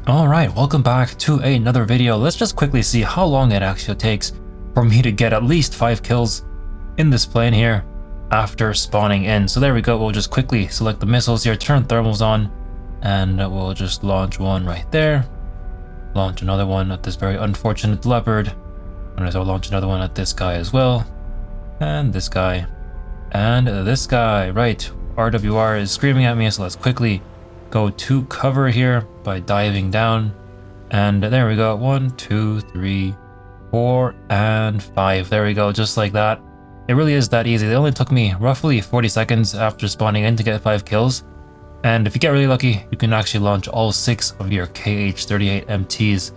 Alright, welcome back to another video. Let's just quickly see how long it actually takes for me to get at least 5 kills in this plane here after spawning in. So there we go, we'll just quickly select the missiles here, turn thermals on, and we'll just launch one right there. Launch another one at this very unfortunate leopard. And I'll launch another one at this guy as well. And this guy. And this guy. Right, RWR is screaming at me, so let's quickly go to cover here by diving down, and there we go. 1, 2, 3, 4, and 5. There we go, just like that. It really is that easy. It only took me roughly 40 seconds after spawning in to get 5 kills, and if you get really lucky, you can actually launch all 6 of your KH-38 MTs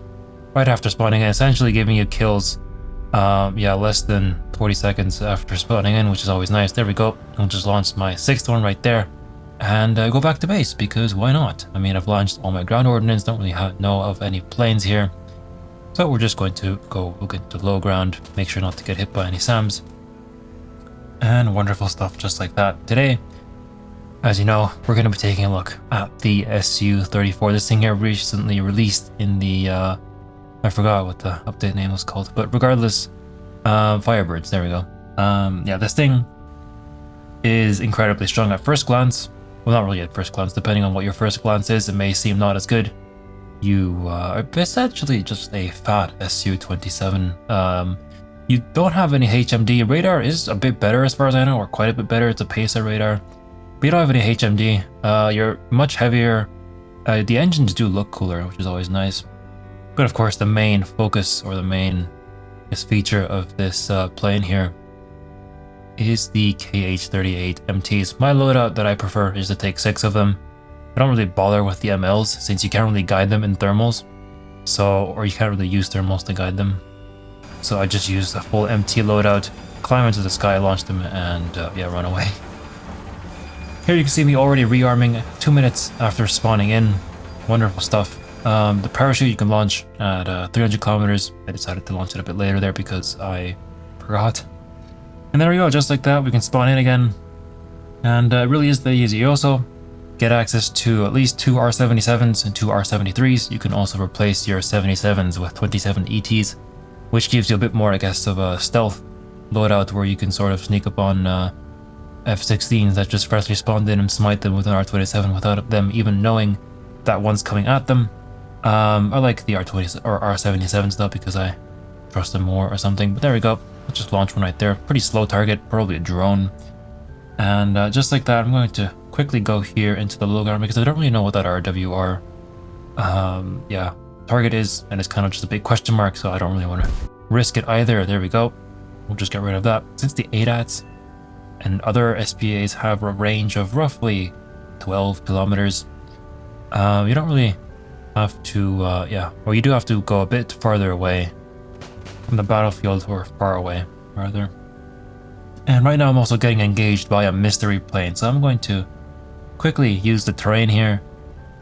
right after spawning in, essentially giving you kills less than 40 seconds after spawning in, which is always nice. There we go. I'll just launch my 6th one right there and go back to base, because why not? I mean, I've launched all my ground ordnance, don't really know of any planes here, so we're just going to go into low ground, make sure not to get hit by any SAMs, and wonderful stuff just like that. Today, as you know, we're going to be taking a look at the Su-34. This thing here recently released in the I forgot what the update name was called, but regardless, Firebirds, there we go. Yeah, this thing is incredibly strong at first glance. Well, not really at first glance, depending on what your first glance is, it may seem not as good. You are essentially just a fat Su-27. You don't have any HMD. Radar is a bit better as far as I know, or quite a bit better. It's a PESA radar, but you don't have any HMD. You're much heavier. The engines do look cooler, which is always nice. But of course, the main focus, or the main feature of this plane here, is the KH-38 MTs. My loadout that I prefer is to take 6 of them. I don't really bother with the MLs, since you can't really guide them in thermals, or you can't really use thermals to guide them. So I just use the full MT loadout, climb into the sky, launch them, and run away. Here you can see me already rearming 2 minutes after spawning in. Wonderful stuff. The parachute you can launch at 300 kilometers. I decided to launch it a bit later there because I forgot. And there we go, just like that, we can spawn in again. And it really is that easy. You also get access to at least 2 R77s and 2 R73s. You can also replace your 77s with 27 ETs, which gives you a bit more, I guess, of a stealth loadout where you can sort of sneak up on F-16s that just freshly spawned in and smite them with an R27 without them even knowing that one's coming at them. I like the R20s or R77s though, because I trust them more or something. But there we go. Let's just launch one right there. Pretty slow target, probably a drone. And just like that, I'm going to quickly go here into the low ground because I don't really know what that RWR target is, and it's kind of just a big question mark, so I don't really want to risk it either. There we go. We'll just get rid of that. Since the ADATs and other SPAs have a range of roughly 12 kilometers, you don't really have to, or you do have to go a bit farther away from the battlefield, or far away, rather. And right now I'm also getting engaged by a mystery plane, so I'm going to quickly use the terrain here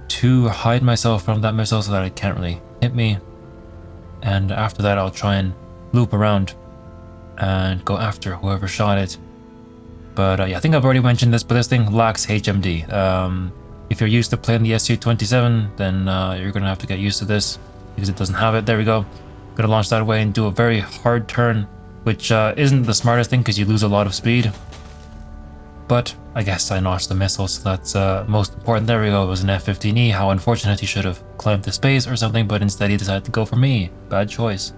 to hide myself from that missile so that it can't really hit me. And after that I'll try and loop around and go after whoever shot it. But I think I've already mentioned this, but this thing lacks HMD. If you're used to playing the Su-27, then you're going to have to get used to this, because it doesn't have it. There we go. Gonna launch that away and do a very hard turn, which isn't the smartest thing because you lose a lot of speed. But I guess I notched the missile, so that's most important. There we go. It was an F-15E. How unfortunate. He should have climbed to space or something, but instead he decided to go for me. Bad choice.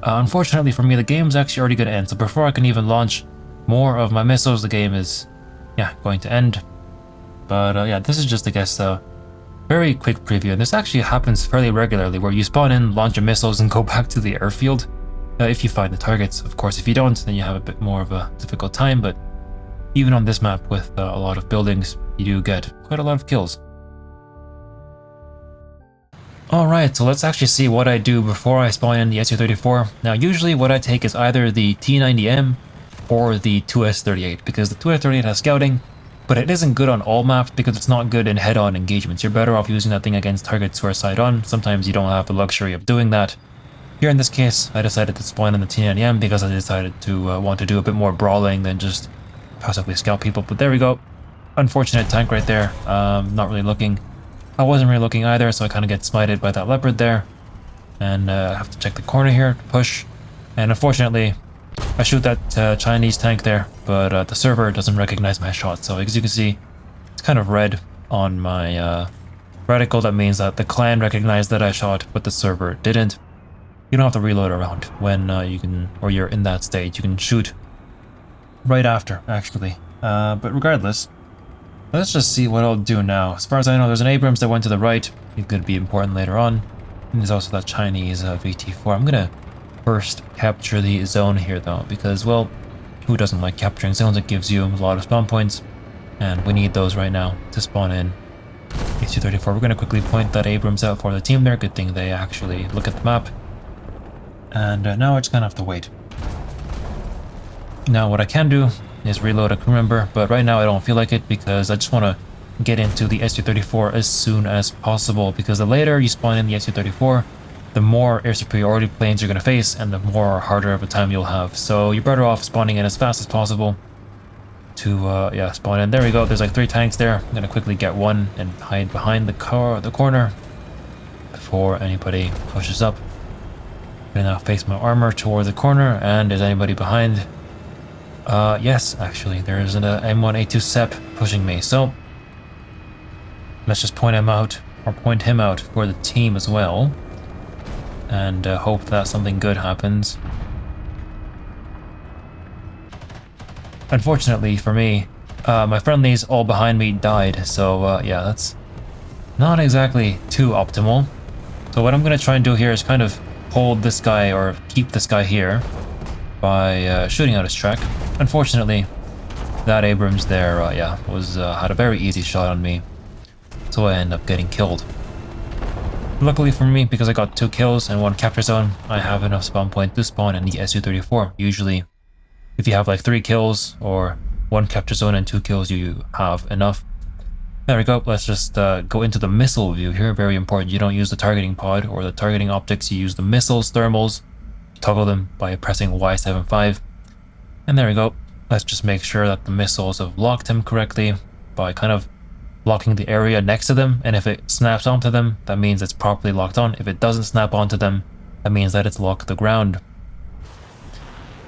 Unfortunately for me, the game's actually already going to end, so before I can even launch more of my missiles, the game is going to end. But this is just, I guess, a very quick preview, and this actually happens fairly regularly, where you spawn in, launch your missiles, and go back to the airfield if you find the targets. Of course, if you don't, then you have a bit more of a difficult time, but even on this map with a lot of buildings, you do get quite a lot of kills. Alright, so let's actually see what I do before I spawn in the Su-34. Now, usually what I take is either the T-90M or the 2S-38, because the 2S-38 has scouting, but it isn't good on all maps because it's not good in head-on engagements. You're better off using that thing against targets who are side-on. Sometimes you don't have the luxury of doing that. Here in this case, I decided to spawn in the T-90M because I decided to want to do a bit more brawling than just passively scout people. But there we go. Unfortunate tank right there. Not really looking. I wasn't really looking either, so I kind of get smited by that leopard there. And I have to check the corner here to push. And unfortunately, I shoot that Chinese tank there, but the server doesn't recognize my shot. So as you can see, it's kind of red on my reticle. That means that the clan recognized that I shot, but the server didn't. You don't have to reload around when you're in that stage. You can shoot right after, actually. But regardless, let's just see what I'll do now. As far as I know, there's an Abrams that went to the right. He's going to be important later on. And there's also that Chinese VT4. I'm going to first capture the zone here, though, because, well, who doesn't like capturing zones? It gives you a lot of spawn points, and we need those right now to spawn in. Su-34. We're going to quickly point that Abrams out for the team there. Good thing they actually look at the map. And now I just kind of have to wait. Now what I can do is reload a crew member, but right now I don't feel like it because I just want to get into the Su-34 as soon as possible, because the later you spawn in the Su-34, the more air superiority planes you're going to face and the more harder of a time you'll have. So you're better off spawning in as fast as possible to spawn in. There we go. There's like 3 tanks there. I'm going to quickly get one and hide behind the corner before anybody pushes up. I'm gonna now face my armor towards the corner, and is anybody behind? Yes, actually, there's an M1A2 SEP pushing me, so let's just point him out for the team as well, and hope that something good happens. Unfortunately for me, my friendlies all behind me died, so yeah, that's not exactly too optimal. So what I'm gonna try and do here is kind of hold this guy, or keep this guy here, by shooting out his track. Unfortunately, that Abrams there, had a very easy shot on me, so I end up getting killed. Luckily for me, because I got 2 kills and 1 capture zone, I have enough spawn point to spawn in the Su-34. Usually, if you have like 3 kills or 1 capture zone and 2 kills, you have enough. There we go. Let's just go into the missile view here. Very important. You don't use the targeting pod or the targeting optics. You use the missiles, thermals. Toggle them by pressing Y75. And there we go. Let's just make sure that the missiles have locked him correctly by kind of locking the area next to them. And if it snaps onto them, that means it's properly locked on. If it doesn't snap onto them, that means that it's locked the ground.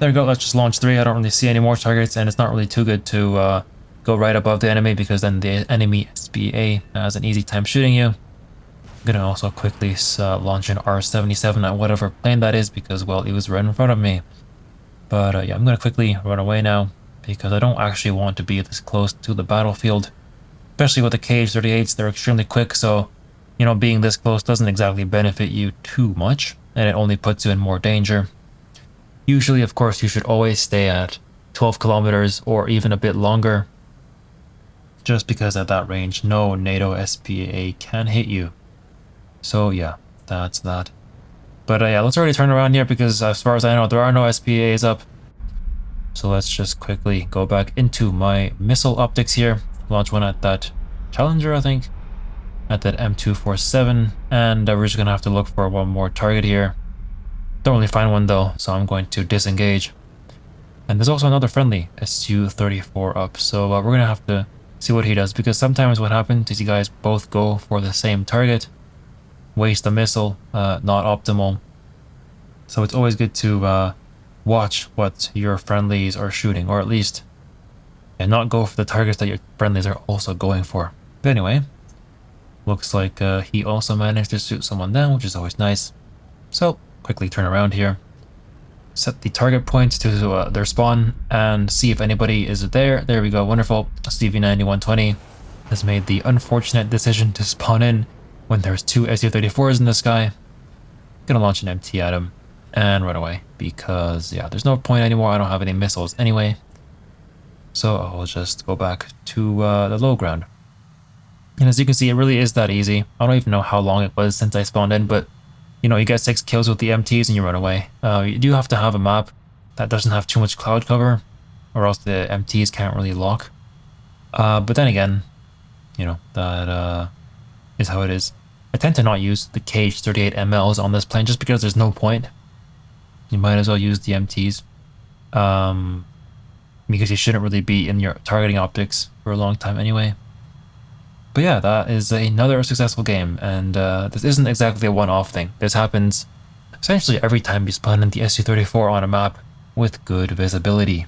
There we go. Let's just launch 3. I don't really see any more targets, and it's not really too good to go right above the enemy, because then the enemy SPA has an easy time shooting you. I'm gonna also quickly launch an R-77 at whatever plane that is, because, well, it was right in front of me. But yeah, I'm gonna quickly run away now, because I don't actually want to be this close to the battlefield. Especially with the KH-38s, they're extremely quick, so, you know, being this close doesn't exactly benefit you too much, and it only puts you in more danger. Usually, of course, you should always stay at 12 kilometers or even a bit longer, just because at that range, no NATO SPAA can hit you. So yeah, that's that. But yeah, let's already turn around here, because as far as I know, there are no SPAAs up. So let's just quickly go back into my missile optics here. Launch one at that Challenger, I think. At that M247. And we're just going to have to look for one more target here. Don't really find one though, so I'm going to disengage. And there's also another friendly, Su-34 up. So we're going to have to see what he does, because sometimes what happens is you guys both go for the same target, waste a missile, not optimal. So it's always good to watch what your friendlies are shooting, or at least not go for the targets that your friendlies are also going for. But anyway, looks like he also managed to shoot someone down, which is always nice. So quickly turn around here, set the target points to their spawn, and see if anybody is there. There we go, wonderful. CV9120 has made the unfortunate decision to spawn in when there's 2 Su-34s in the sky. Gonna launch an MT at him and run away, because yeah, there's no point anymore. I don't have any missiles anyway, so I'll just go back to the low ground. And as you can see, it really is that easy. I don't even know how long it was since I spawned in, but you know, you get 6 kills with the MTs and you run away. You do have to have a map that doesn't have too much cloud cover, or else the MTs can't really lock. But then again, you know, that is how it is. I tend to not use the KH-38 MLs on this plane just because there's no point. You might as well use the MTs. Because you shouldn't really be in your targeting optics for a long time anyway. But yeah, that is another successful game, and this isn't exactly a one-off thing. This happens essentially every time you spawn in the Su-34 on a map with good visibility.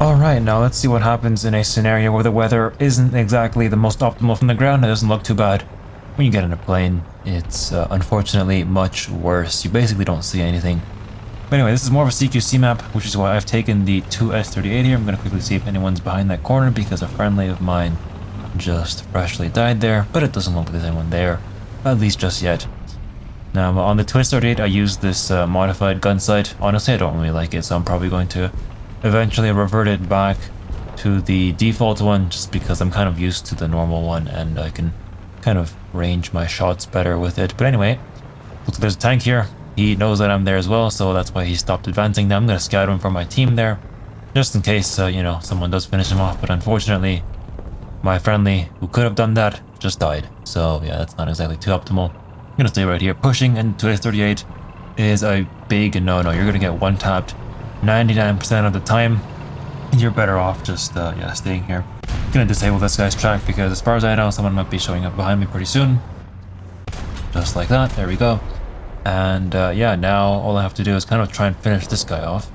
Alright, now let's see what happens in a scenario where the weather isn't exactly the most optimal from the ground. It doesn't look too bad. When you get in a plane, it's unfortunately much worse. You basically don't see anything. But anyway, this is more of a CQC map, which is why I've taken the 2S38 here. I'm going to quickly see if anyone's behind that corner because a friendly of mine just freshly died there, but it doesn't look like there's anyone there, at least just yet. Now, on the 2S38, I used this modified gun sight. Honestly, I don't really like it, so I'm probably going to eventually revert it back to the default one just because I'm kind of used to the normal one and I can kind of range my shots better with it. But anyway, looks like there's a tank here. He knows that I'm there as well, so that's why he stopped advancing. Now I'm going to scout him for my team there, just in case, you know, someone does finish him off. But unfortunately, my friendly, who could have done that, just died. So yeah, that's not exactly too optimal. I'm going to stay right here. Pushing into 2S38 is a big no-no. You're going to get one-tapped 99% of the time. You're better off just, yeah, staying here. I'm going to disable this guy's track because as far as I know, someone might be showing up behind me pretty soon. Just like that. There we go. And yeah, now all I have to do is kind of try and finish this guy off.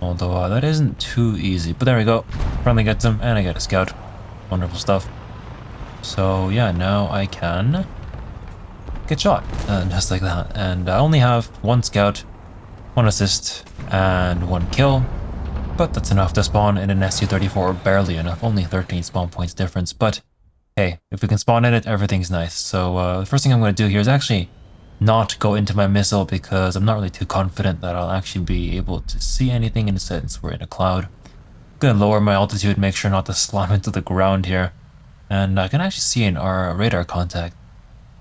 Although that isn't too easy. But there we go. Friendly gets him, and I get a scout. Wonderful stuff. So yeah, now I can get shot. Just like that. And I only have one scout, one assist, and one kill. But that's enough to spawn in an Su-34, barely enough. Only 13 spawn points difference. But hey, if we can spawn in it, everything's nice. So the first thing I'm going to do here is actually not go into my missile because I'm not really too confident that I'll actually be able to see anything in a sense we're in a cloud. I'm going to lower my altitude, make sure not to slam into the ground here. And I can actually see our radar contact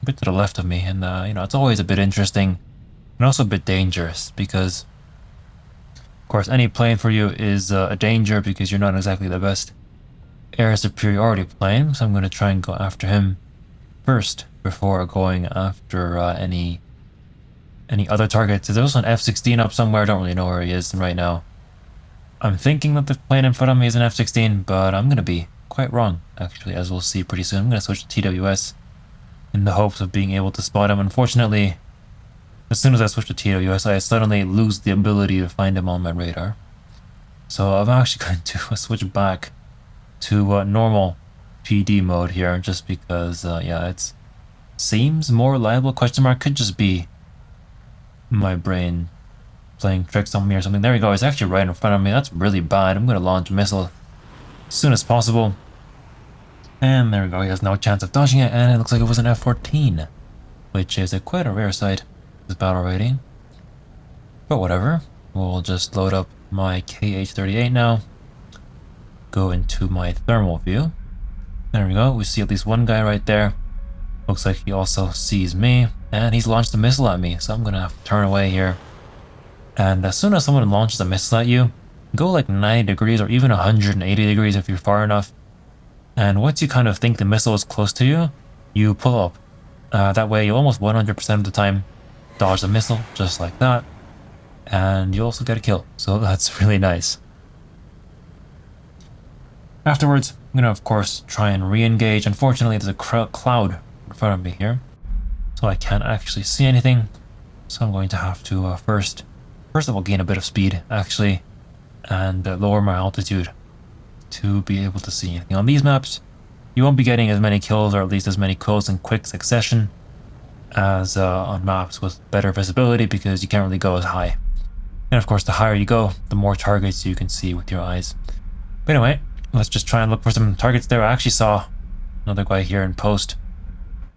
a bit to the left of me. And you know, it's always a bit interesting and also a bit dangerous because, of course, any plane for you is a danger because you're not exactly the best air superiority plane. So I'm going to try and go after him first before going after any other targets. There's also an F-16 up somewhere. I don't really know where he is right now. I'm thinking that the plane in front of me is an F-16, but I'm going to be quite wrong, actually, as we'll see pretty soon. I'm going to switch to TWS in the hopes of being able to spot him. Unfortunately, as soon as I switch to TWS, I suddenly lose the ability to find him on my radar. So I'm actually going to switch back to normal PD mode here, just because, yeah, it's seems more reliable. Question mark, could just be my brain playing tricks on me or something. There we go. It's actually right in front of me. That's really bad. I'm going to launch a missile as soon as possible. And there we go. He has no chance of dodging it. And it looks like it was an F-14, which is quite a rare sight, this battle rating. But whatever. We'll just load up my KH-38 now. Go into my thermal view. There we go. We see at least one guy right there. Looks like he also sees me, and he's launched a missile at me, so I'm gonna have to turn away here. And as soon as someone launches a missile at you, go like 90 degrees or even 180 degrees if you're far enough. And once you kind of think the missile is close to you, you pull up. That way you almost 100% of the time dodge the missile, just like that. And you also get a kill, so that's really nice. Afterwards, I'm gonna of course try and re-engage. Unfortunately, there's a cloud in front of me here, so I can't actually see anything. So I'm going to have to first of all gain a bit of speed actually, and lower my altitude to be able to see anything. On these maps, you won't be getting as many kills, or at least as many kills in quick succession as on maps with better visibility, because you can't really go as high. And of course, the higher you go, the more targets you can see with your eyes. But anyway, let's just try and look for some targets there. I actually saw another guy here in post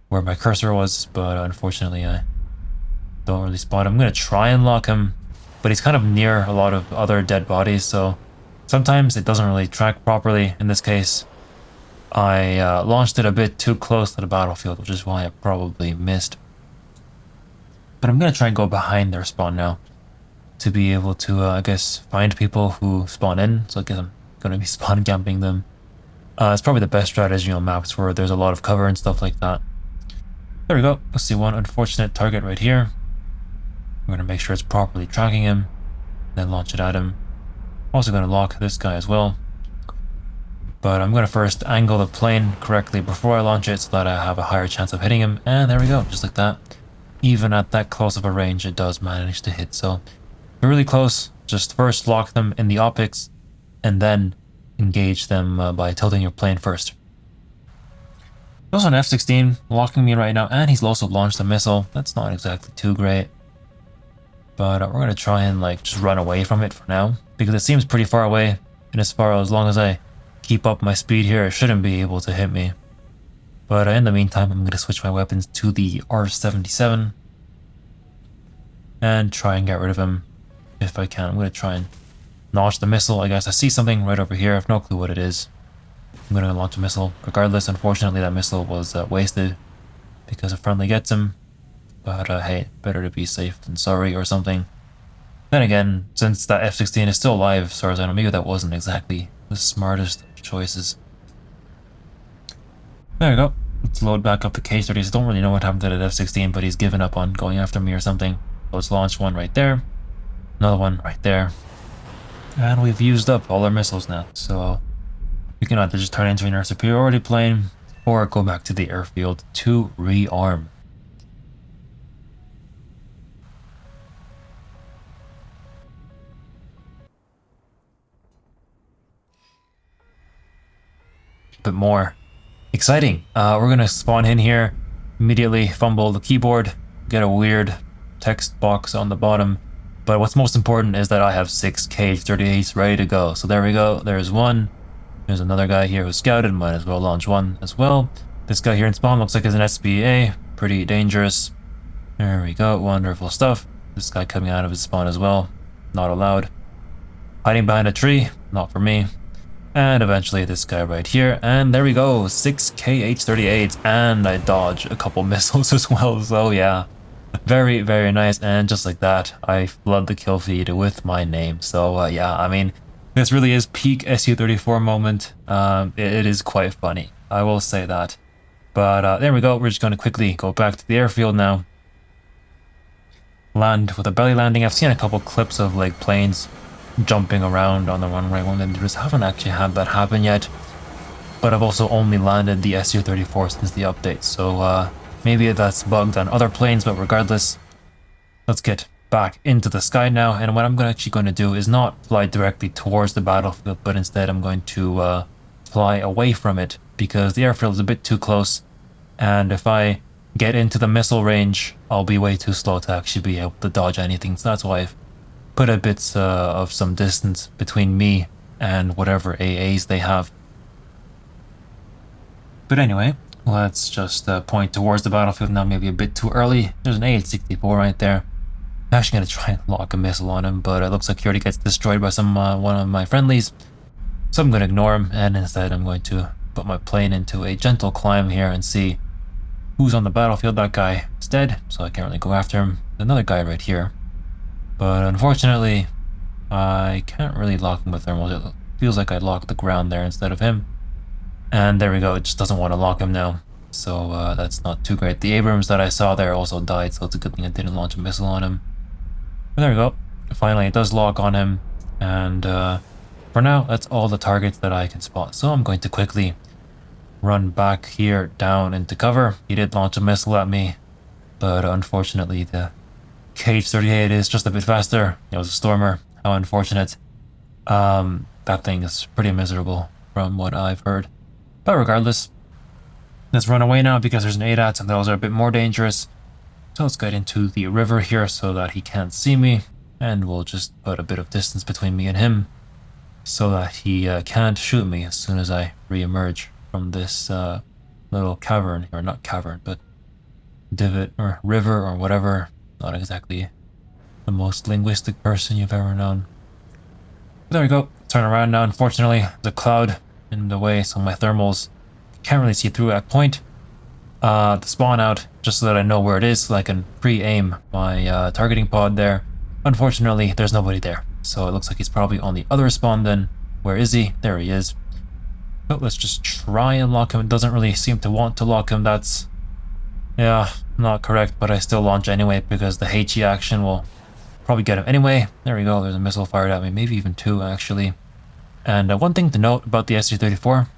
where my cursor was, but unfortunately I don't really spot him. I'm going to try and lock him, but he's kind of near a lot of other dead bodies, so sometimes it doesn't really track properly. In this case, I launched it a bit too close to the battlefield, which is why I probably missed. But I'm going to try and go behind their spawn now to be able to, I guess, find people who spawn in. So I guess I'm going to be spawn camping them. It's probably the best strategy on maps where there's a lot of cover and stuff like that. There we go. Let's see one unfortunate target right here. We're going to make sure it's properly tracking him, then launch it at him. Also going to lock this guy as well. But I'm going to first angle the plane correctly before I launch it so that I have a higher chance of hitting him. And there we go, just like that. Even at that close of a range, it does manage to hit. So they're really close. Just first lock them in the optics and then engage them by tilting your plane first. There's also an F-16 locking me right now, and he's also launched a missile. That's not exactly too great. But we're going to try and just run away from it for now, because it seems pretty far away. And as long as I keep up my speed here, it shouldn't be able to hit me. But in the meantime, I'm going to switch my weapons to the R-77 and try and get rid of him if I can. I'm going to try and launch the missile. I guess I see something right over here. I have no clue what it is. I'm going to launch a missile. Regardless, unfortunately, that missile was wasted because a friendly gets him. But hey, better to be safe than sorry or something. Then again, since that F-16 is still alive, as far as I know, maybe that wasn't exactly the smartest of choices. There we go. Let's load back up the K-30s. Don't really know what happened to that F-16, but he's given up on going after me or something. Let's launch one right there. Another one right there. And we've used up all our missiles now. So we can either just turn into an air superiority plane or go back to the airfield to rearm. Bit more exciting. We're gonna spawn in here, immediately fumble the keyboard, get a weird text box on the bottom. But what's most important is that I have 6 KH-38s ready to go. So there we go. There's one. There's another guy here who scouted. Might as well launch one as well. This guy here in spawn looks like he's an SPAA. Pretty dangerous. There we go. Wonderful stuff. This guy coming out of his spawn as well. Not allowed. Hiding behind a tree. Not for me. And eventually this guy right here, and there we go, 6 KH-38s, and I dodge a couple missiles as well, so yeah. Very, very nice, and just like that, I flood the kill feed with my name. So yeah, I mean, this really is peak Su-34 moment. It is quite funny, I will say that. But there we go, we're just going to quickly go back to the airfield now. Land with a belly landing. I've seen a couple clips of planes jumping around on the runway. One of just haven't actually had that happen yet, but I've also only landed the Su-34 since the update, so maybe that's bugged on other planes. But regardless, let's get back into the sky now. And what I'm actually going to do is not fly directly towards the battlefield, but instead I'm going to fly away from it, because the airfield is a bit too close, and if I get into the missile range, I'll be way too slow to actually be able to dodge anything. So that's why I've put a bit of some distance between me and whatever AAs they have. But anyway, let's just point towards the battlefield now, maybe a bit too early. There's an AH-64 right there. I'm actually going to try and lock a missile on him, but it looks like he already gets destroyed by one of my friendlies. So I'm going to ignore him, and instead I'm going to put my plane into a gentle climb here and see who's on the battlefield. That guy is dead, so I can't really go after him. There's another guy right here. But unfortunately, I can't really lock him with thermals. It feels like I locked the ground there instead of him. And there we go, it just doesn't want to lock him now. So that's not too great. The Abrams that I saw there also died, so it's a good thing I didn't launch a missile on him. But there we go. Finally, it does lock on him. And for now, that's all the targets that I can spot. So I'm going to quickly run back here down into cover. He did launch a missile at me, but unfortunately the KH-38 is just a bit faster. It was a Stormer. How unfortunate. That thing is pretty miserable from what I've heard. But regardless, let's run away now, because there's an ADAT and those are a bit more dangerous. So let's get into the river here so that he can't see me, and we'll just put a bit of distance between me and him so that he can't shoot me as soon as I re-emerge from this little cavern, or not cavern, but divot or river or whatever. Not exactly the most linguistic person you've ever known. But there we go. Turn around now. Unfortunately, there's a cloud in the way, so my thermals can't really see through that point. The spawn out, just so that I know where it is, so I can pre-aim my targeting pod there. Unfortunately, there's nobody there, so it looks like he's probably on the other spawn then. Where is he? There he is. So let's just try and lock him. It doesn't really seem to want to lock him. That's, yeah, not correct, but I still launch anyway, because the HE action will probably get him anyway. There we go, there's a missile fired at me, maybe even 2 actually. And one thing to note about the Su-34,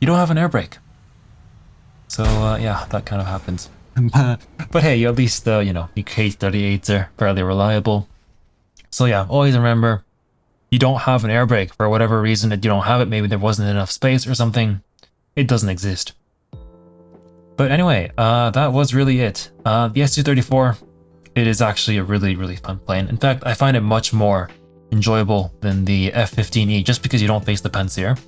you don't have an air brake. So yeah, that kind of happens. But hey, at least you know, your K-38s are fairly reliable. So yeah, always remember, you don't have an air brake for whatever reason that you don't have it. Maybe there wasn't enough space or something. It doesn't exist. But anyway, that was really it. The Su-34, it is actually a really fun plane. In fact, I find it much more enjoyable than the F-15E just because you don't face the Panzer.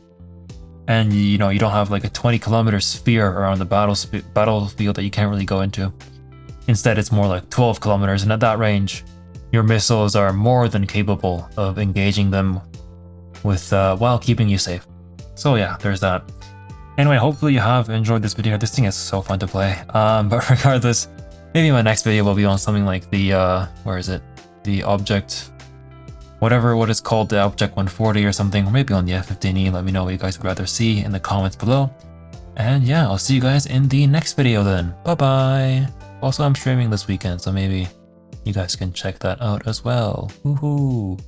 And you know, you don't have like a 20-kilometer sphere around the battlefield that you can't really go into. Instead, it's more like 12 kilometers, and at that range, your missiles are more than capable of engaging them with while keeping you safe. So yeah, there's that. Anyway, hopefully you have enjoyed this video. This thing is so fun to play. But regardless, maybe my next video will be on something like the where is it? The object, whatever what it's called, the Object 140 or something, or maybe on the F-15E. Let me know what you guys would rather see in the comments below. And yeah, I'll see you guys in the next video then. Bye bye. Also, I'm streaming this weekend, so maybe you guys can check that out as well. Woohoo!